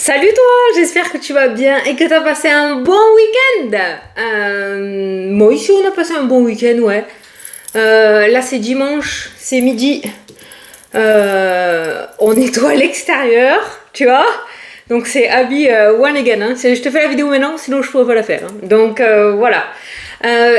Salut toi, j'espère que tu vas bien et que tu as passé un bon week-end. Moi ici on a passé un bon week-end, ouais. Là c'est dimanche, c'est midi. On nettoie à l'extérieur, tu vois. Donc c'est Abby one again. Hein. Je te fais la vidéo maintenant, sinon je pourrais pas la faire. Hein. Donc voilà.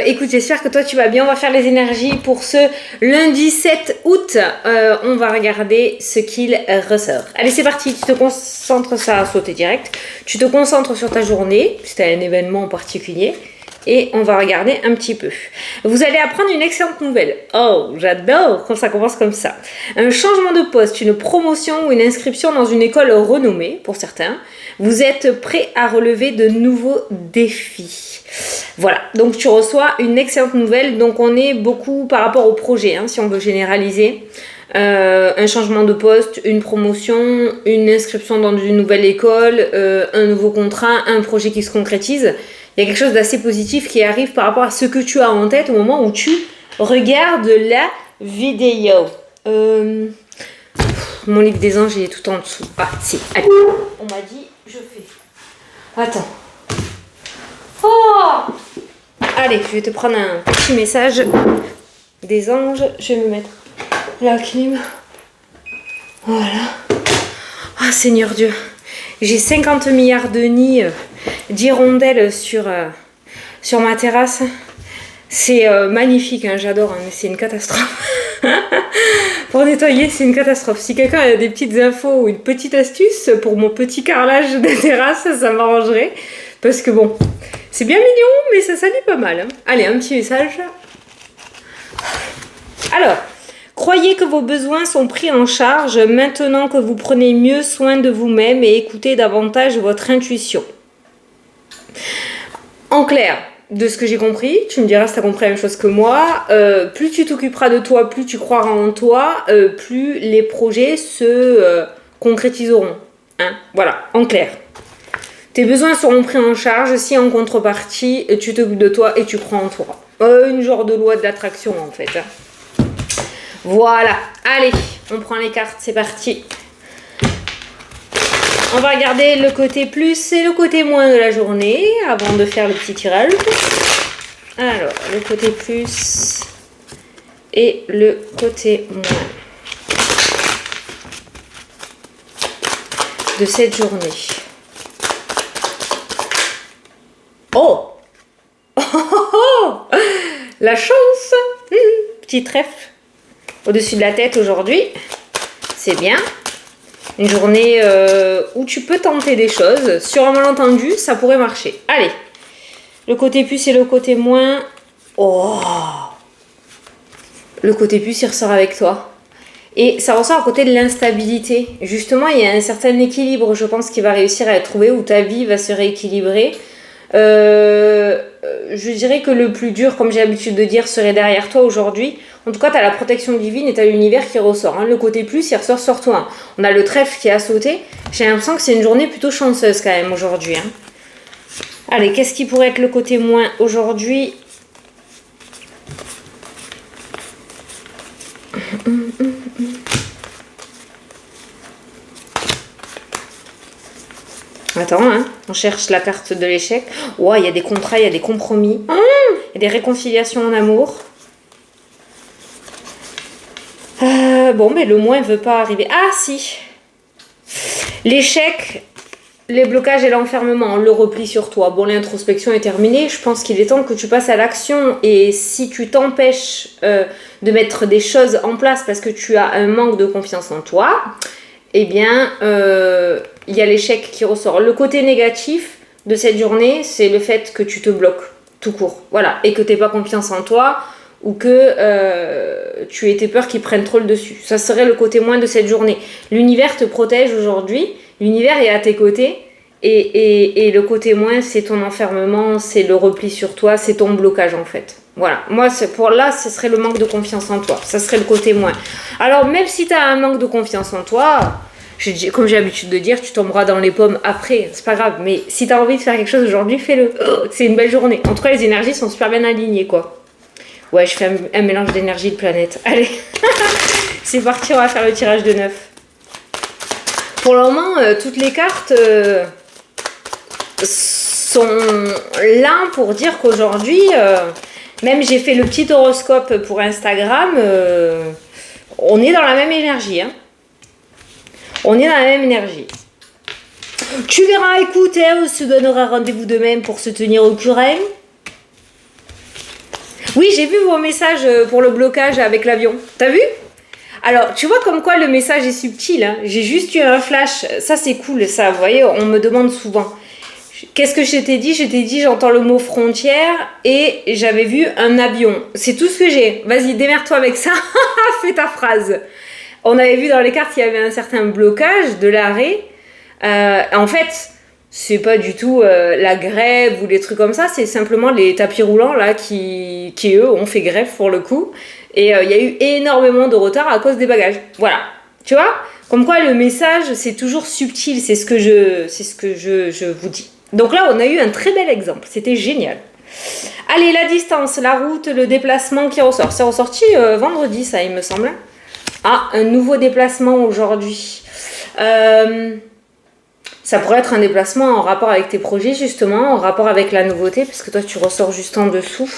Écoute, j'espère que toi tu vas bien. On va faire les énergies pour ce lundi 7 août. On va regarder ce qu'il ressort. Allez, c'est parti. Tu te concentres, ça a sauté direct. Tu te concentres sur ta journée, si tu as un événement en particulier. Et on va regarder un petit peu. Vous allez apprendre une excellente nouvelle. Oh, j'adore quand ça commence comme ça. Un changement de poste, une promotion ou une inscription dans une école renommée, pour certains. Vous êtes prêt à relever de nouveaux défis. Voilà, donc tu reçois une excellente nouvelle. Donc on est beaucoup par rapport au projet, hein, si on veut généraliser. Un changement de poste, une promotion, une inscription dans une nouvelle école, un nouveau contrat, un projet qui se concrétise. Il y a quelque chose d'assez positif qui arrive par rapport à ce que tu as en tête au moment où tu regardes la vidéo. Mon livre des anges, il est tout en dessous. Ah, si, allez. On m'a dit, je fais. Attends. Oh! Allez, je vais te prendre un petit message des anges. Je vais me mettre la clim. Voilà. Ah, Seigneur Dieu. J'ai 50 milliards de nids d'hirondelles sur ma terrasse. C'est magnifique, hein, j'adore, hein, mais c'est une catastrophe. Pour nettoyer, c'est une catastrophe. Si quelqu'un a des petites infos ou une petite astuce pour mon petit carrelage de terrasse, ça m'arrangerait. Parce que bon, c'est bien mignon, mais ça salit pas mal. Hein. Allez, un petit message. Alors, croyez que vos besoins sont pris en charge maintenant que vous prenez mieux soin de vous-même et écoutez davantage votre intuition. En clair, de ce que j'ai compris, tu me diras si tu as compris la même chose que moi, plus tu t'occuperas de toi, plus tu croiras en toi, plus les projets se concrétiseront. Hein, voilà, en clair. Tes besoins seront pris en charge si en contrepartie, tu t'occupes de toi et tu crois en toi. Une genre de loi de l'attraction en fait. Voilà, allez, on prend les cartes, c'est parti. On va regarder le côté plus et le côté moins de la journée avant de faire le petit tirage. Alors, le côté plus et le côté moins de cette journée. Oh! Oh, oh, oh! La chance! Petit trèfle au-dessus de la tête aujourd'hui. C'est bien. Une journée où tu peux tenter des choses. Sur un malentendu, ça pourrait marcher. Allez. Le côté plus et le côté moins. Oh! Le côté plus, il ressort avec toi. Et ça ressort à côté de l'instabilité. Justement, il y a un certain équilibre, je pense, qui va réussir à être trouvé, où ta vie va se rééquilibrer. Je dirais que le plus dur, comme j'ai l'habitude de dire, serait derrière toi aujourd'hui. En tout cas, tu as la protection divine et tu as l'univers qui ressort. Hein. Le côté plus, il ressort sur toi. Hein. On a le trèfle qui a sauté. J'ai l'impression que c'est une journée plutôt chanceuse quand même aujourd'hui. Hein. Allez, qu'est-ce qui pourrait être le côté moins aujourd'hui? Attends, hein, on cherche la carte de l'échec. Ouais, il y a des contrats, il y a des compromis. Il y a des réconciliations en amour. Bon, mais le moins ne veut pas arriver. Ah, si. L'échec, les blocages et l'enfermement, le repli sur toi. Bon, l'introspection est terminée. Je pense qu'il est temps que tu passes à l'action. Et si tu t'empêches de mettre des choses en place parce que tu as un manque de confiance en toi, eh bien, il y a l'échec qui ressort. Le côté négatif de cette journée, c'est le fait que tu te bloques, tout court. Voilà, et que tu n'aies pas confiance en toi ou que tu aies tes peurs qui prennent trop le dessus. Ça serait le côté moins de cette journée. L'univers te protège aujourd'hui, l'univers est à tes côtés, et le côté moins, c'est ton enfermement, c'est le repli sur toi, c'est ton blocage en fait. Voilà, moi pour là, ce serait le manque de confiance en toi, ça serait le côté moins. Alors même si tu as un manque de confiance en toi, comme j'ai l'habitude de dire, tu tomberas dans les pommes après, c'est pas grave, mais si tu as envie de faire quelque chose aujourd'hui, fais-le. C'est une belle journée. En tout cas, les énergies sont super bien alignées, quoi. Ouais, je fais un mélange d'énergie de planète. Allez, c'est parti, on va faire le tirage de 9. Pour le moment, toutes les cartes sont là pour dire qu'aujourd'hui, même j'ai fait le petit horoscope pour Instagram, on est dans la même énergie. Hein. On est dans la même énergie. Tu verras, écoute, on se donnera rendez-vous demain pour se tenir au courant. Oui, j'ai vu vos messages pour le blocage avec l'avion. T'as vu? Alors, tu vois comme quoi le message est subtil. Hein. J'ai juste eu un flash. Ça, c'est cool, ça. Vous voyez, on me demande souvent. Qu'est-ce que je t'ai dit? Je t'ai dit, j'entends le mot frontière et j'avais vu un avion. C'est tout ce que j'ai. Vas-y, démerde-toi avec ça. Fais ta phrase. On avait vu dans les cartes qu'il y avait un certain blocage de l'arrêt. En fait, c'est pas du tout la grève ou les trucs comme ça. C'est simplement les tapis roulants là qui eux, ont fait grève pour le coup. Et il y a eu énormément de retard à cause des bagages. Voilà. Tu vois? Comme quoi, le message, c'est toujours subtil. C'est ce que je vous dis. Donc là, on a eu un très bel exemple. C'était génial. Allez, la distance, la route, le déplacement qui ressort. C'est ressorti vendredi, ça, il me semble. Ah, un nouveau déplacement aujourd'hui. Ça pourrait être un déplacement en rapport avec tes projets, justement, en rapport avec la nouveauté, parce que toi, tu ressors juste en dessous.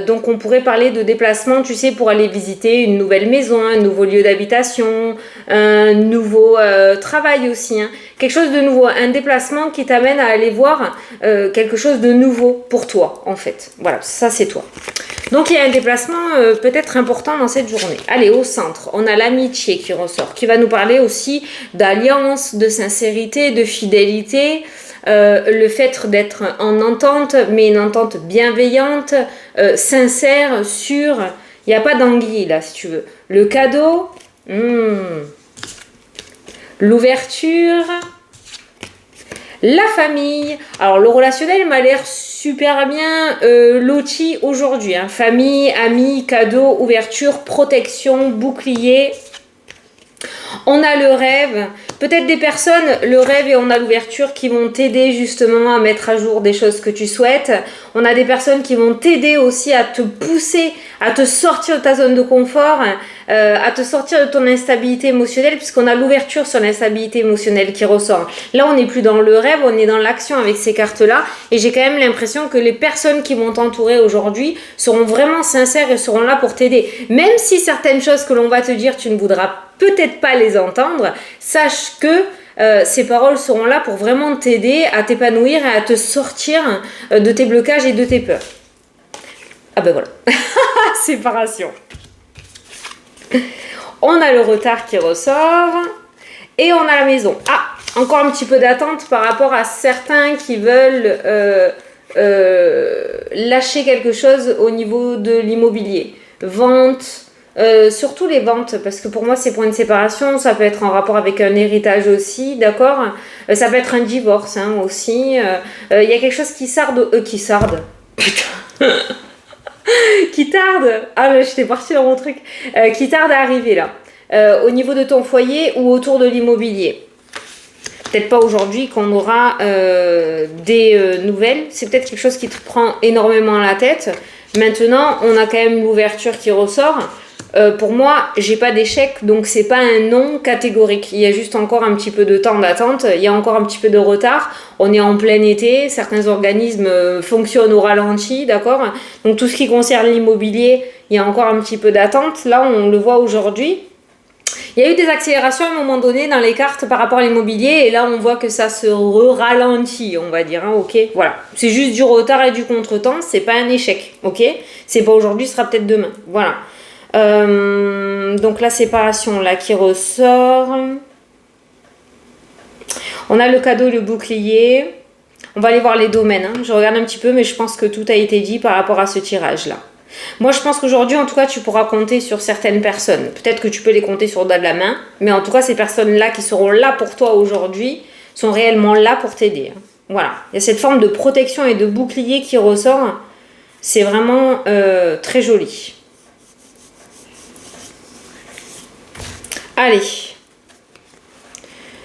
Donc on pourrait parler de déplacement, tu sais, pour aller visiter une nouvelle maison, un nouveau lieu d'habitation, un nouveau travail aussi, hein. Quelque chose de nouveau, un déplacement qui t'amène à aller voir quelque chose de nouveau pour toi, en fait. Voilà, ça c'est toi. Donc il y a un déplacement peut-être important dans cette journée. Allez, au centre, on a l'amitié qui ressort, qui va nous parler aussi d'alliance, de sincérité, de fidélité. Le fait d'être en entente, mais une entente bienveillante, sincère, sûre. Il n'y a pas d'anguille là, si tu veux. Le cadeau, l'ouverture, la famille. Alors, le relationnel m'a l'air super bien loti aujourd'hui. Hein. Famille, amis, cadeau, ouverture, protection, bouclier. On a le rêve, peut-être des personnes, le rêve et on a l'ouverture qui vont t'aider justement à mettre à jour des choses que tu souhaites. On a des personnes qui vont t'aider aussi à te pousser, à te sortir de ta zone de confort, à te sortir de ton instabilité émotionnelle puisqu'on a l'ouverture sur l'instabilité émotionnelle qui ressort. Là, on n'est plus dans le rêve, on est dans l'action avec ces cartes-là et j'ai quand même l'impression que les personnes qui vont t'entourer aujourd'hui seront vraiment sincères et seront là pour t'aider. Même si certaines choses que l'on va te dire, tu ne voudras peut-être pas les entendre, sache que ces paroles seront là pour vraiment t'aider à t'épanouir et à te sortir de tes blocages et de tes peurs. Ah ben voilà, séparation. On a le retard qui ressort et on a la maison. Ah, encore un petit peu d'attente par rapport à certains qui veulent lâcher quelque chose au niveau de l'immobilier. Vente. Surtout les ventes, parce que pour moi c'est pour une séparation, ça peut être en rapport avec un héritage aussi, d'accord, ça peut être un divorce hein, aussi, il y a quelque chose qui sarde, putain, qui tarde, ah là j'étais partie dans mon truc, qui tarde à arriver là, au niveau de ton foyer ou autour de l'immobilier. Peut-être pas aujourd'hui qu'on aura des nouvelles, c'est peut-être quelque chose qui te prend énormément la tête. Maintenant on a quand même l'ouverture qui ressort. Pour moi, j'ai pas d'échec, donc c'est pas un non catégorique. Il y a juste encore un petit peu de temps d'attente, il y a encore un petit peu de retard. On est en plein été, certains organismes fonctionnent au ralenti, d'accord? Donc tout ce qui concerne l'immobilier, il y a encore un petit peu d'attente. Là, on le voit aujourd'hui. Il y a eu des accélérations à un moment donné dans les cartes par rapport à l'immobilier et là on voit que ça se ralentit, on va dire, hein, ok, voilà. C'est juste du retard et du contretemps, c'est pas un échec, ok? C'est pas aujourd'hui, ce sera peut-être demain, voilà. Donc la séparation là qui ressort. On a le cadeau, le bouclier. On va aller voir les domaines, hein. Je regarde un petit peu mais je pense que tout a été dit par rapport à ce tirage là. Moi je pense qu'aujourd'hui en tout cas tu pourras compter sur certaines personnes. Peut-être que tu peux les compter sur le doigt de la main, mais en tout cas ces personnes là qui seront là pour toi aujourd'hui sont réellement là pour t'aider, hein. Voilà, il y a cette forme de protection et de bouclier qui ressort. C'est vraiment très joli. Allez,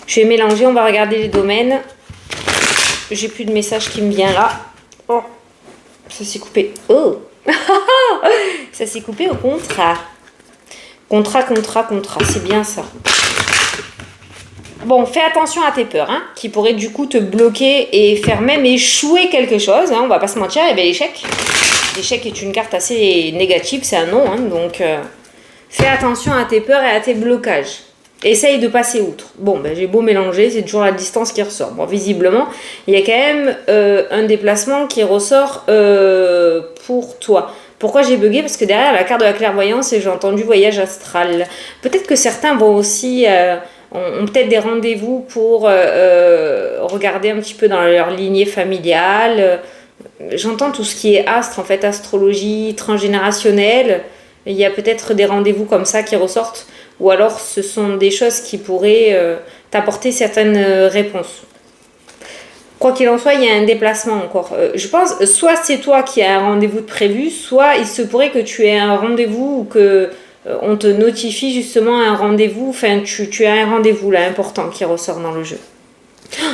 je vais mélanger, on va regarder les domaines. J'ai plus de message qui me vient là. Oh, ça s'est coupé. Oh, ça s'est coupé au contrat. Contrat, c'est bien ça. Bon, fais attention à tes peurs, hein, qui pourraient du coup te bloquer et faire même échouer quelque chose. Hein, on va pas se mentir, il y avait l'échec. L'échec est une carte assez négative, c'est un non. Hein, donc, fais attention à tes peurs et à tes blocages. Essaye de passer outre. Bon, ben, j'ai beau mélanger, c'est toujours la distance qui ressort. Bon, visiblement, il y a quand même un déplacement qui ressort pour toi. Pourquoi j'ai bugué? Parce que derrière la carte de la clairvoyance, j'ai entendu voyage astral. Peut-être que certains vont aussi... ont peut-être des rendez-vous pour regarder un petit peu dans leur lignée familiale. J'entends tout ce qui est astre, en fait, astrologie transgénérationnelle. Il y a peut-être des rendez-vous comme ça qui ressortent. Ou alors ce sont des choses qui pourraient t'apporter certaines réponses. Quoi qu'il en soit, il y a un déplacement encore. Je pense, soit c'est toi qui as un rendez-vous de prévu, soit il se pourrait que tu aies un rendez-vous ou que on te notifie justement un rendez-vous. Enfin, tu as un rendez-vous là important qui ressort dans le jeu.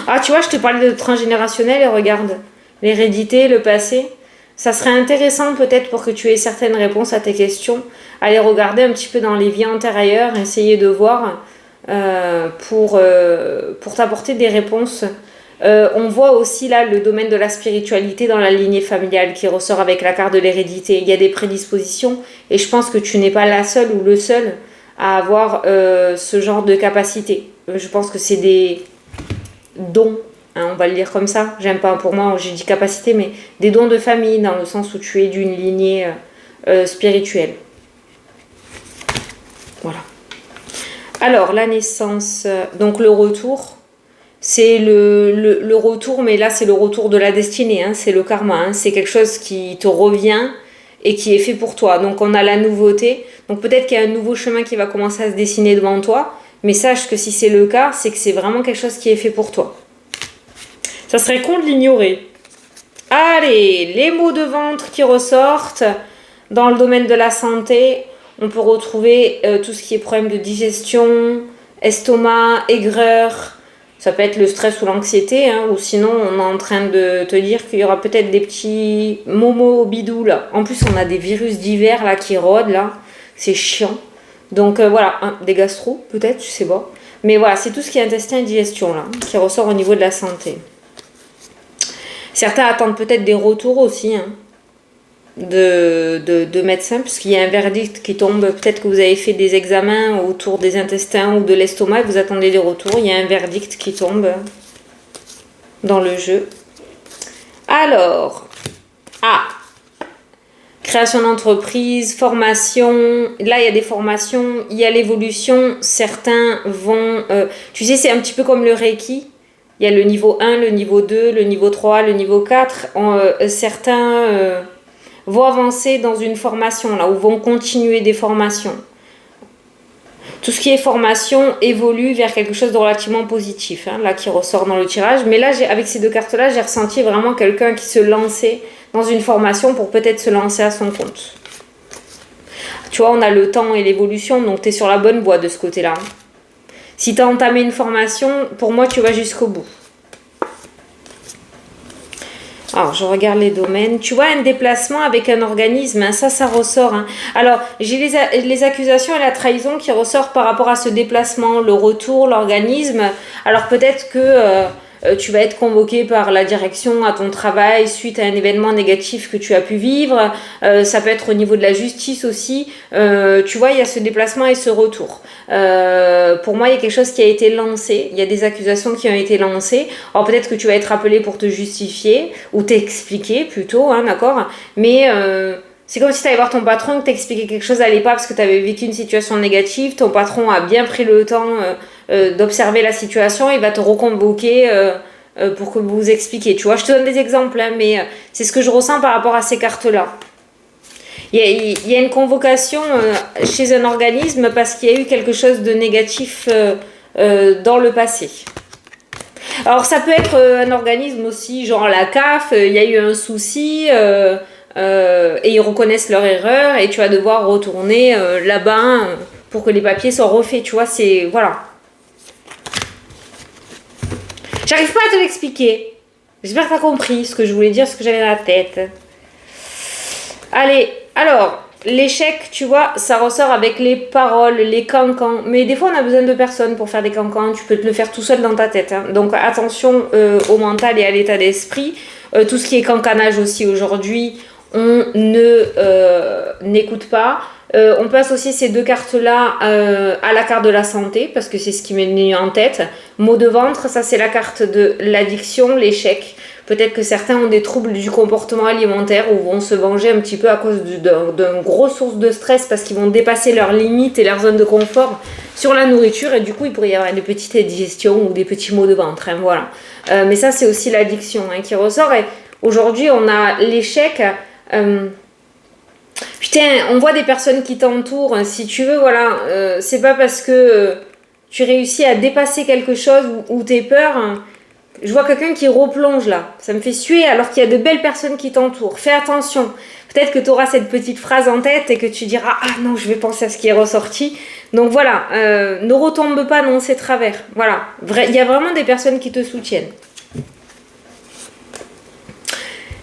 Ah, tu vois, je te parlais de transgénérationnel et regarde, l'hérédité, le passé. Ça serait intéressant peut-être pour que tu aies certaines réponses à tes questions. Aller regarder un petit peu dans les vies antérieures, essayer de voir pour t'apporter des réponses. On voit aussi là le domaine de la spiritualité dans la lignée familiale qui ressort avec la carte de l'hérédité. Il y a des prédispositions et je pense que tu n'es pas la seule ou le seul à avoir ce genre de capacité. Je pense que c'est des dons. Hein, on va le dire comme ça. J'aime pas, pour moi, j'ai dit capacité, mais des dons de famille, dans le sens où tu es d'une lignée spirituelle. Voilà. Alors, la naissance, donc le retour, c'est le retour, mais là, c'est le retour de la destinée, hein, c'est le karma, hein, c'est quelque chose qui te revient et qui est fait pour toi. Donc, on a la nouveauté. Donc, peut-être qu'il y a un nouveau chemin qui va commencer à se dessiner devant toi, mais sache que si c'est le cas, c'est que c'est vraiment quelque chose qui est fait pour toi. Ça serait con de l'ignorer. Allez, les maux de ventre qui ressortent dans le domaine de la santé. On peut retrouver tout ce qui est problème de digestion, estomac, aigreur. Ça peut être le stress ou l'anxiété. Hein, ou sinon, on est en train de te dire qu'il y aura peut-être des petits momos au bidou là. En plus, on a des virus divers là qui rôdent là. C'est chiant. Donc voilà, des gastro peut-être, je sais pas. Mais voilà, c'est tout ce qui est intestin et digestion là, qui ressort au niveau de la santé. Certains attendent peut-être des retours aussi hein, de médecins, puisqu'il y a un verdict qui tombe. Peut-être que vous avez fait des examens autour des intestins ou de l'estomac et vous attendez des retours. Il y a un verdict qui tombe dans le jeu. Alors, création d'entreprise, formation. Là, il y a des formations, il y a l'évolution. Certains vont... tu sais, c'est un petit peu comme le Reiki. Il y a le niveau 1, le niveau 2, le niveau 3, le niveau 4. Certains vont avancer dans une formation, là, ou vont continuer des formations. Tout ce qui est formation évolue vers quelque chose de relativement positif, hein, là, qui ressort dans le tirage. Mais là, avec ces deux cartes-là, j'ai ressenti vraiment quelqu'un qui se lançait dans une formation pour peut-être se lancer à son compte. Tu vois, on a le temps et l'évolution, donc tu es sur la bonne voie de ce côté-là. Si tu as entamé une formation, pour moi, tu vas jusqu'au bout. Alors, je regarde les domaines. Tu vois, un déplacement avec un organisme, hein, ça ressort. Hein. Alors, j'ai les accusations et la trahison qui ressortent par rapport à ce déplacement, le retour, l'organisme. Alors, peut-être que tu vas être convoqué par la direction à ton travail suite à un événement négatif que tu as pu vivre. Ça peut être au niveau de la justice aussi. Tu vois, il y a ce déplacement et ce retour. Pour moi, il y a quelque chose qui a été lancé. Il y a des accusations qui ont été lancées. Alors, peut-être que tu vas être appelé pour te justifier ou t'expliquer plutôt, hein, d'accord? Mais... c'est comme si tu allais voir ton patron, que t'expliquais quelque chose n'allait pas parce que tu avais vécu une situation négative. Ton patron a bien pris le temps d'observer la situation. Il va te reconvoquer pour que vous vous expliquiez. Tu vois, je te donne des exemples, hein, mais c'est ce que je ressens par rapport à ces cartes-là. Il y a une convocation chez un organisme parce qu'il y a eu quelque chose de négatif dans le passé. Alors, ça peut être un organisme aussi, genre la CAF, il y a eu un souci... et ils reconnaissent leur erreur et tu vas devoir retourner là-bas pour que les papiers soient refaits, tu vois, c'est... Voilà. J'arrive pas à te l'expliquer. J'espère que tu as compris ce que je voulais dire, ce que j'avais dans la tête. Allez, alors, l'échec, tu vois, ça ressort avec les paroles, les cancans. Mais des fois, on a besoin de personnes pour faire des cancans. Tu peux te le faire tout seul dans ta tête. Hein. Donc, attention au mental et à l'état d'esprit. Tout ce qui est cancanage aussi aujourd'hui, on n'écoute pas. On peut associer ces deux cartes-là à la carte de la santé, parce que c'est ce qui m'est venu en tête. Mot de ventre, ça c'est la carte de l'addiction, l'échec. Peut-être que certains ont des troubles du comportement alimentaire ou vont se venger un petit peu à cause d'une grosse source de stress parce qu'ils vont dépasser leurs limites et leur zone de confort sur la nourriture et du coup il pourrait y avoir des petites indigestions ou des petits maux de ventre. Hein, voilà. Mais ça c'est aussi l'addiction hein, qui ressort et aujourd'hui on a l'échec. Putain, on voit des personnes qui t'entourent. Si tu veux, voilà, c'est pas parce que tu réussis à dépasser quelque chose ou tes peurs. Hein, je vois quelqu'un qui replonge là. Ça me fait suer alors qu'il y a de belles personnes qui t'entourent. Fais attention. Peut-être que tu auras cette petite phrase en tête et que tu diras ah non, je vais penser à ce qui est ressorti. Donc voilà, ne retombe pas dans ces travers. Voilà, il y a vraiment des personnes qui te soutiennent.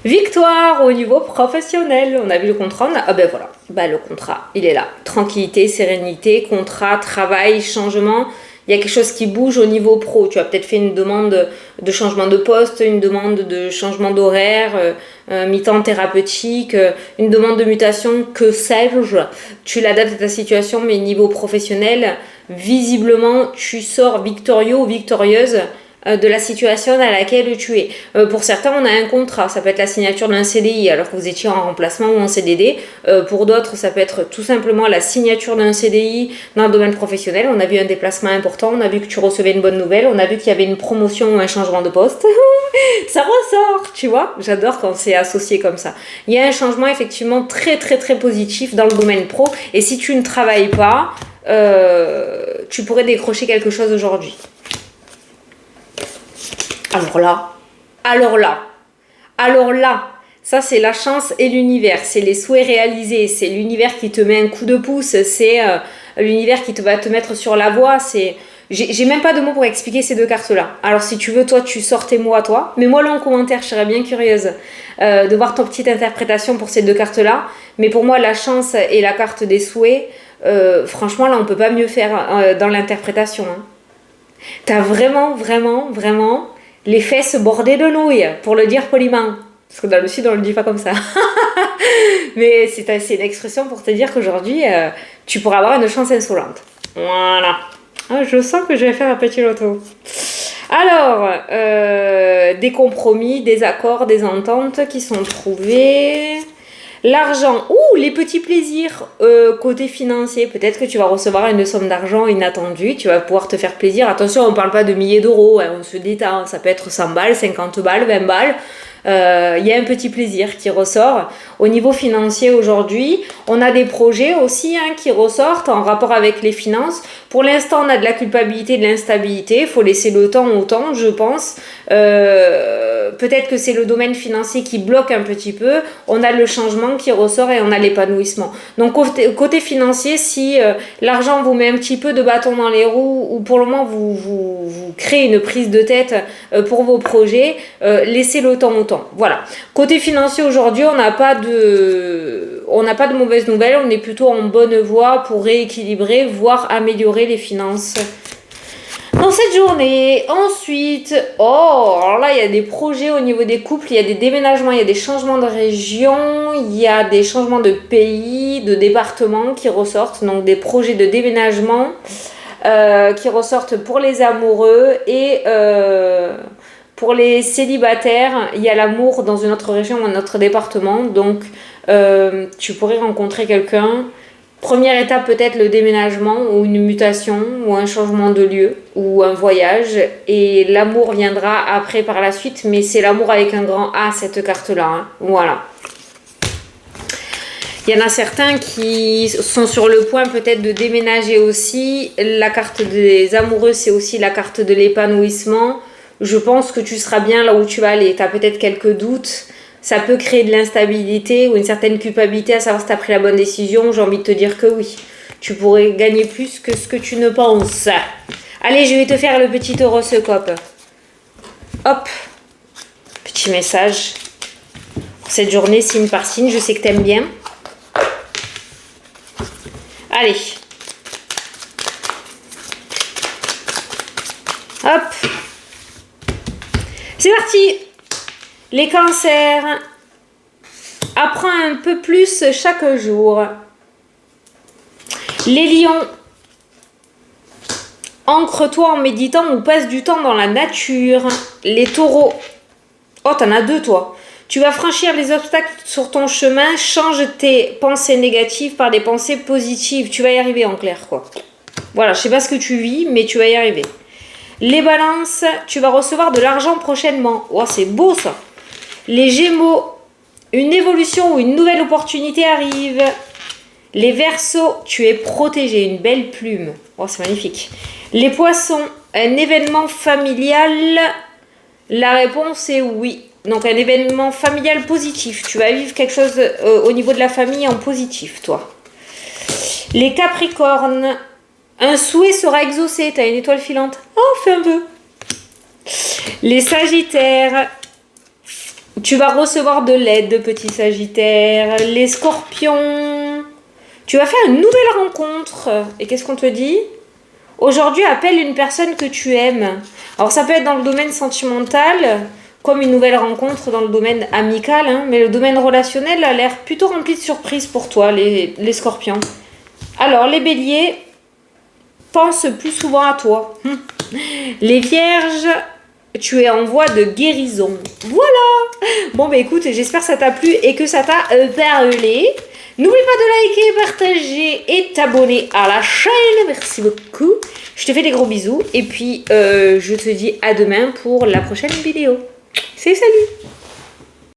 Victoire au niveau professionnel. On a vu le contrat. Ah ben voilà. Le contrat, il est là. Tranquillité, sérénité, contrat, travail, changement. Il y a quelque chose qui bouge au niveau pro. Tu as peut-être fait une demande de changement de poste, une demande de changement d'horaire, mi-temps thérapeutique, une demande de mutation, que sais-je. Tu l'adaptes à ta situation, mais niveau professionnel, visiblement, tu sors victorieux ou victorieuse de la situation à laquelle tu es. Pour certains, on a un contrat. Ça peut être la signature d'un CDI alors que vous étiez en remplacement ou en CDD. Pour d'autres, ça peut être tout simplement la signature d'un CDI dans le domaine professionnel. On a vu un déplacement important, on a vu que tu recevais une bonne nouvelle, on a vu qu'il y avait une promotion ou un changement de poste. Ça ressort, tu vois. J'adore quand c'est associé comme ça. Il y a un changement effectivement très très très positif dans le domaine pro. Et si tu ne travailles pas, tu pourrais décrocher quelque chose aujourd'hui. Alors là, ça c'est la chance et l'univers, c'est les souhaits réalisés, c'est l'univers qui te met un coup de pouce, c'est l'univers qui va te mettre sur la voie, j'ai même pas de mots pour expliquer ces deux cartes-là. Alors si tu veux, toi tu sors tes mots à toi, mais moi là en commentaire, je serais bien curieuse de voir ton petite interprétation pour ces deux cartes-là, mais pour moi la chance et la carte des souhaits, franchement là on peut pas mieux faire dans l'interprétation. Hein. T'as vraiment les fesses bordées de nouilles, pour le dire poliment. Parce que dans le sud, on le dit pas comme ça. Mais c'est une expression pour te dire qu'aujourd'hui, tu pourras avoir une chance insolente. Voilà. Ah, je sens que je vais faire un petit loto. Alors, des compromis, des accords, des ententes qui sont trouvés. L'argent, les petits plaisirs côté financier, peut-être que tu vas recevoir une somme d'argent inattendue, tu vas pouvoir te faire plaisir. Attention, on ne parle pas de milliers d'euros, hein, on se détend, ça peut être 100 balles, 50 balles, 20 balles. Il y a un petit plaisir qui ressort. Au niveau financier aujourd'hui, on a des projets aussi qui ressortent en rapport avec les finances. Pour l'instant, on a de la culpabilité, de l'instabilité. Il faut laisser le temps au temps, je pense. Peut-être que c'est le domaine financier qui bloque un petit peu. On a le changement qui ressort et on a l'épanouissement. Donc côté financier, si l'argent vous met un petit peu de bâton dans les roues ou pour le moment vous créez une prise de tête pour vos projets, laissez le temps au temps. Voilà. Côté financier aujourd'hui, on n'a pas de mauvaises nouvelles. On est plutôt en bonne voie pour rééquilibrer, voire améliorer les finances dans cette journée. Ensuite, alors là, il y a des projets au niveau des couples, il y a des déménagements, il y a des changements de région, il y a des changements de pays, de département qui ressortent. Donc des projets de déménagement qui ressortent pour les amoureux et pour les célibataires, il y a l'amour dans une autre région ou un autre département. Donc, tu pourrais rencontrer quelqu'un. Première étape, peut-être le déménagement ou une mutation ou un changement de lieu ou un voyage. Et l'amour viendra après par la suite. Mais c'est l'amour avec un grand A, cette carte-là. Hein. Voilà. Il y en a certains qui sont sur le point peut-être de déménager aussi. La carte des amoureux, c'est aussi la carte de l'épanouissement. Je pense que tu seras bien là où tu vas aller. Tu as peut-être quelques doutes. Ça peut créer de l'instabilité ou une certaine culpabilité à savoir si tu as pris la bonne décision. J'ai envie de te dire que oui. Tu pourrais gagner plus que ce que tu ne penses. Allez, je vais te faire le petit horoscope. Hop. Petit message. Pour cette journée, signe par signe. Je sais que tu aimes bien. Allez. Hop. C'est parti. Les cancers. Apprends un peu plus chaque jour. Les lions. Ancre-toi en méditant ou passe du temps dans la nature. Les taureaux. Oh, t'en as 2, toi. Tu vas franchir les obstacles sur ton chemin. Change tes pensées négatives par des pensées positives. Tu vas y arriver en clair, quoi. Voilà, je sais pas ce que tu vis, mais tu vas y arriver. Les balances, tu vas recevoir de l'argent prochainement. Oh, c'est beau, ça. Les gémeaux, une évolution ou une nouvelle opportunité arrive. Les verseaux, tu es protégé, une belle plume. Oh, c'est magnifique. Les poissons, un événement familial. La réponse est oui. Donc, un événement familial positif. Tu vas vivre quelque chose au niveau de la famille en positif, toi. Les capricornes, un souhait sera exaucé. Tu as une étoile filante. Oh, fais un peu. Les sagittaires, tu vas recevoir de l'aide, petit sagittaire. Les scorpions, tu vas faire une nouvelle rencontre. Et qu'est-ce qu'on te dit ? Aujourd'hui, appelle une personne que tu aimes. Alors, ça peut être dans le domaine sentimental, comme une nouvelle rencontre dans le domaine amical, hein, mais le domaine relationnel a l'air plutôt rempli de surprises pour toi, les scorpions. Alors, les béliers, pense plus souvent à toi. Les vierges, tu es en voie de guérison. Voilà. Bon, bah écoute, j'espère que ça t'a plu et que ça t'a parlé. N'oublie pas de liker, partager et t'abonner à la chaîne. Merci beaucoup. Je te fais des gros bisous. Et puis, je te dis à demain pour la prochaine vidéo. Salut.